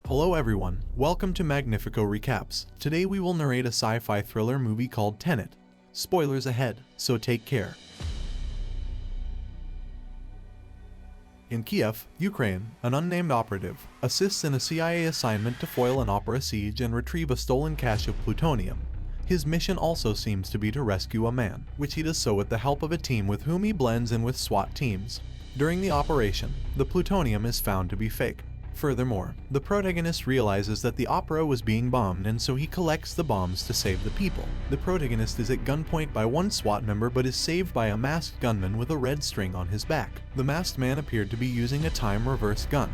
Hello everyone, welcome to Magnifico Recaps. Today we will narrate a sci-fi thriller movie called Tenet. Spoilers ahead, so take care. In Kiev, Ukraine, an unnamed operative assists in a CIA assignment to foil an opera siege and retrieve a stolen cache of plutonium. His mission also seems to be to rescue a man, which he does so with the help of a team with whom he blends in with SWAT teams. During the operation, the plutonium is found to be fake. Furthermore, the protagonist realizes that the opera was being bombed, and so he collects the bombs to save the people. The protagonist is at gunpoint by one SWAT member but is saved by a masked gunman with a red string on his back. The masked man appeared to be using a time-reverse gun.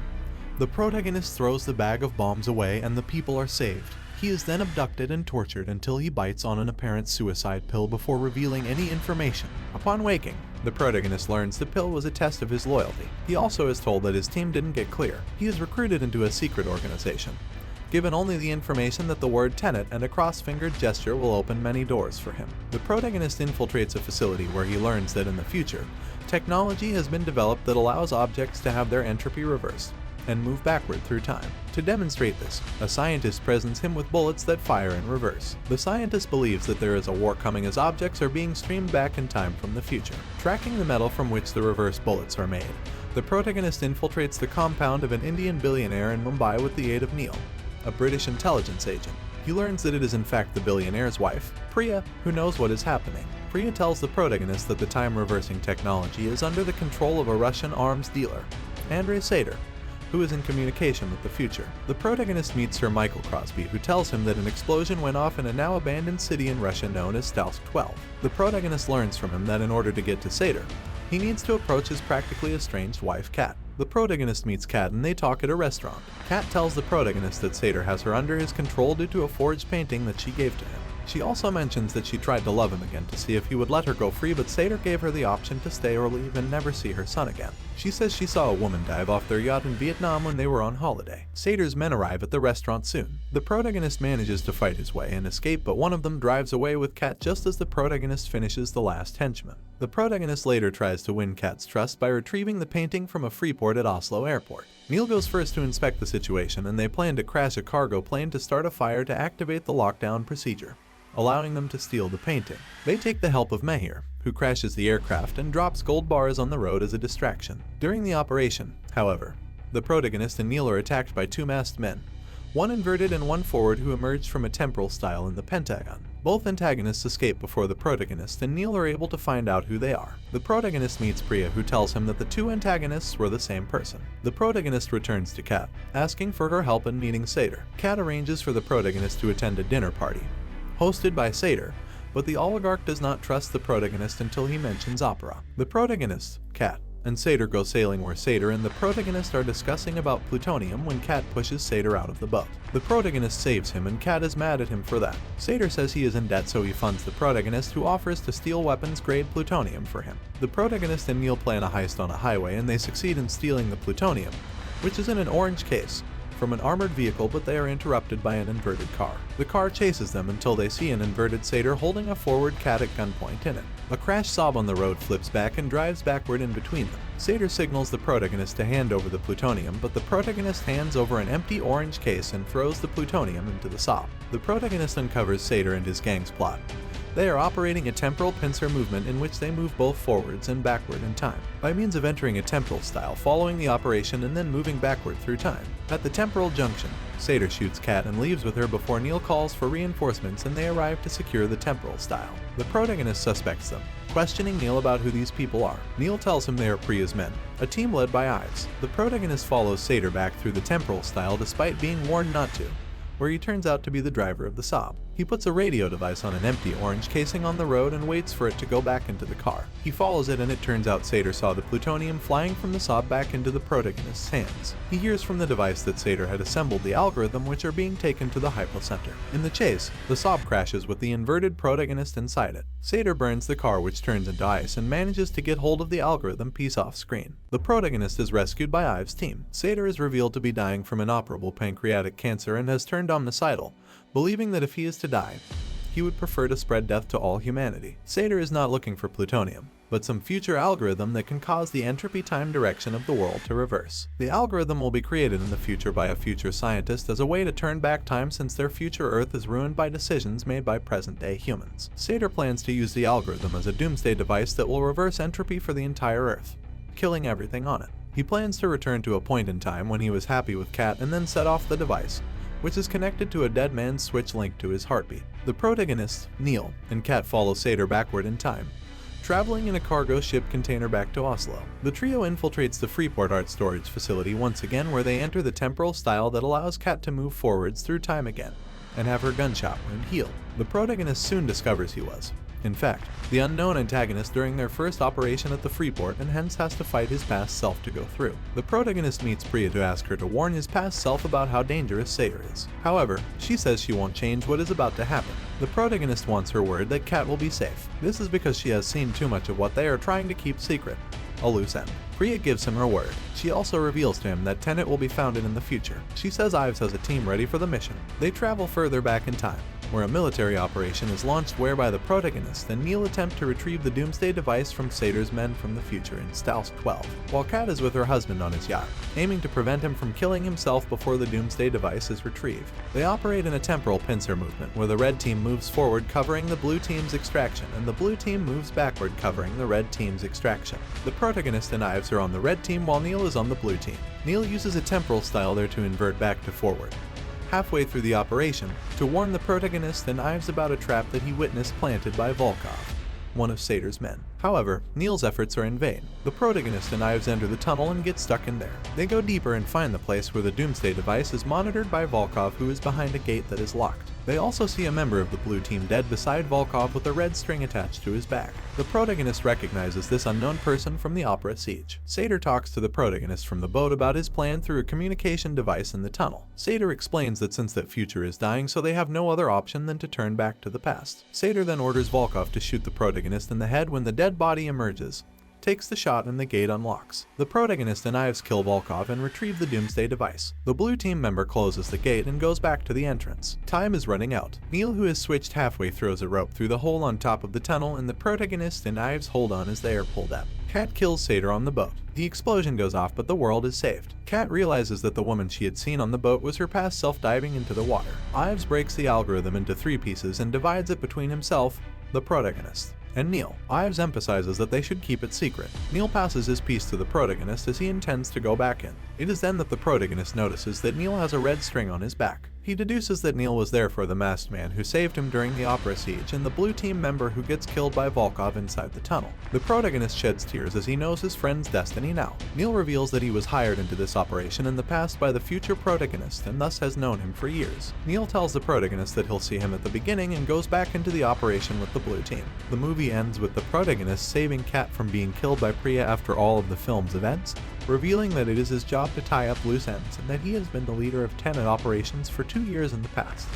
The protagonist throws the bag of bombs away and the people are saved. He is then abducted and tortured until he bites on an apparent suicide pill before revealing any information. Upon waking, the protagonist learns the pill was a test of his loyalty. He also is told that his team didn't get clear. He is recruited into a secret organization, given only the information that the word Tenet and a cross-fingered gesture will open many doors for him. The protagonist infiltrates a facility where he learns that in the future, technology has been developed that allows objects to have their entropy reversed and move backward through time. To demonstrate this, a scientist presents him with bullets that fire in reverse. The scientist believes that there is a war coming as objects are being streamed back in time from the future. Tracking the metal from which the reverse bullets are made, the protagonist infiltrates the compound of an Indian billionaire in Mumbai with the aid of Neil, a British intelligence agent. He learns that it is in fact the billionaire's wife, Priya, who knows what is happening. Priya tells the protagonist that the time-reversing technology is under the control of a Russian arms dealer, Andrei Sater, who is in communication with the future. The protagonist meets Sir Michael Crosby, who tells him that an explosion went off in a now abandoned city in Russia known as Stalsk 12. The protagonist learns from him that in order to get to Sater, he needs to approach his practically estranged wife, Kat. The protagonist meets Kat and they talk at a restaurant. Kat tells the protagonist that Sater has her under his control due to a forged painting that she gave to him. She also mentions that she tried to love him again to see if he would let her go free, but Sater gave her the option to stay or leave and never see her son again. She says she saw a woman dive off their yacht in Vietnam when they were on holiday. Sater's men arrive at the restaurant soon. The protagonist manages to fight his way and escape, but one of them drives away with Kat just as the protagonist finishes the last henchman. The protagonist later tries to win Kat's trust by retrieving the painting from a free port at Oslo airport. Neil goes first to inspect the situation, and they plan to crash a cargo plane to start a fire to activate the lockdown procedure, allowing them to steal the painting. They take the help of Mehir, who crashes the aircraft and drops gold bars on the road as a distraction. During the operation, however, the protagonist and Neil are attacked by two masked men, one inverted and one forward, who emerged from a temporal style in the Pentagon. Both antagonists escape before the protagonist and Neil are able to find out who they are. The protagonist meets Priya, who tells him that the two antagonists were the same person. The protagonist returns to Kat, asking for her help in meeting Sater. Kat arranges for the protagonist to attend a dinner party hosted by Sater, but the oligarch does not trust the protagonist until he mentions opera. The protagonist, Kat, and Sater go sailing where Sater and the protagonist are discussing about plutonium when Kat pushes Sater out of the boat. The protagonist saves him and Kat is mad at him for that. Sater says he is in debt, so he funds the protagonist, who offers to steal weapons-grade plutonium for him. The protagonist and Neil plan a heist on a highway and they succeed in stealing the plutonium, which is in an orange case, from an armored vehicle, but they are interrupted by an inverted car. The car chases them until they see an inverted Sater holding a forward Kat at gunpoint in it. A crash Saab on the road flips back and drives backward in between them. Sater signals the protagonist to hand over the plutonium, but the protagonist hands over an empty orange case and throws the plutonium into the Saab. The protagonist uncovers Sater and his gang's plot. They are operating a temporal pincer movement in which they move both forwards and backward in time, by means of entering a temporal style, following the operation and then moving backward through time. At the temporal junction, Sater shoots Kat and leaves with her before Neil calls for reinforcements and they arrive to secure the temporal style. The protagonist suspects them, questioning Neil about who these people are. Neil tells him they are Priya's men, a team led by Ives. The protagonist follows Sater back through the temporal style despite being warned not to, where he turns out to be the driver of the Saab. He puts a radio device on an empty orange casing on the road and waits for it to go back into the car. He follows it and it turns out Sater saw the plutonium flying from the Saab back into the protagonist's hands. He hears from the device that Sater had assembled the algorithm, which are being taken to the hypocenter. In the chase, the Saab crashes with the inverted protagonist inside it. Sater burns the car, which turns into ice, and manages to get hold of the algorithm piece off screen. The protagonist is rescued by Ives' team. Sater is revealed to be dying from inoperable pancreatic cancer and has turned homicidal, believing that if he is to die, he would prefer to spread death to all humanity. Sater is not looking for plutonium, but some future algorithm that can cause the entropy time direction of the world to reverse. The algorithm will be created in the future by a future scientist as a way to turn back time since their future Earth is ruined by decisions made by present-day humans. Sator plans to use the algorithm as a doomsday device that will reverse entropy for the entire Earth, killing everything on it. He plans to return to a point in time when he was happy with Kat and then set off the device, which is connected to a dead man's switch linked to his heartbeat. The protagonist, Neil, and Kat follow Sator backward in time, traveling in a cargo ship container back to Oslo. The trio infiltrates the Freeport art storage facility once again, where they enter the temporal style that allows Kat to move forwards through time again and have her gunshot wound healed. The protagonist soon discovers he was, in fact, the unknown antagonist during their first operation at the Freeport, and hence has to fight his past self to go through. The protagonist meets Priya to ask her to warn his past self about how dangerous Sator is. However, she says she won't change what is about to happen. The protagonist wants her word that Kat will be safe. This is because she has seen too much of what they are trying to keep secret, a loose end. Priya gives him her word. She also reveals to him that Tenet will be founded in the future. She says Ives has a team ready for the mission. They travel further back in time, where a military operation is launched whereby the protagonist and Neil attempt to retrieve the doomsday device from Sator's men from the future in Staus 12, while Kat is with her husband on his yacht, aiming to prevent him from killing himself before the doomsday device is retrieved. They operate in a temporal pincer movement, where the red team moves forward covering the blue team's extraction, and the blue team moves backward covering the red team's extraction. The protagonist and Ives are on the red team while Neil is on the blue team. Neil uses a temporal style there to invert back to forward, halfway through the operation, to warn the protagonist and Ives about a trap that he witnessed planted by Volkov, one of Sator's men. However, Neil's efforts are in vain. The protagonist and Ives enter the tunnel and get stuck in there. They go deeper and find the place where the doomsday device is monitored by Volkov, who is behind a gate that is locked. They also see a member of the blue team dead beside Volkov with a red string attached to his back. The protagonist recognizes this unknown person from the opera Siege. Sator talks to the protagonist from the boat about his plan through a communication device in the tunnel. Sator explains that since that future is dying, so they have no other option than to turn back to the past. Sator then orders Volkov to shoot the protagonist in the head when the dead body emerges, takes the shot, and the gate unlocks. The protagonist and Ives kill Volkov and retrieve the doomsday device. The blue team member closes the gate and goes back to the entrance. Time is running out. Neil, who has switched halfway, throws a rope through the hole on top of the tunnel, and the protagonist and Ives hold on as they are pulled up. Kat kills Sator on the boat. The explosion goes off, but the world is saved. Kat realizes that the woman she had seen on the boat was her past self diving into the water. Ives breaks the algorithm into 3 pieces and divides it between himself, the protagonist, and Neil. Ives emphasizes that they should keep it secret. Neil passes his piece to the protagonist as he intends to go back in. It is then that the protagonist notices that Neil has a red string on his back. He deduces that Neil was there for the masked man who saved him during the opera siege and the blue team member who gets killed by Volkov inside the tunnel. The protagonist sheds tears as he knows his friend's destiny now. Neil reveals that he was hired into this operation in the past by the future protagonist and thus has known him for years. Neil tells the protagonist that he'll see him at the beginning and goes back into the operation with the blue team. The movie ends with the protagonist saving Kat from being killed by Priya after all of the film's events, revealing that it is his job to tie up loose ends and that he has been the leader of Tenet operations for 2 years in the past.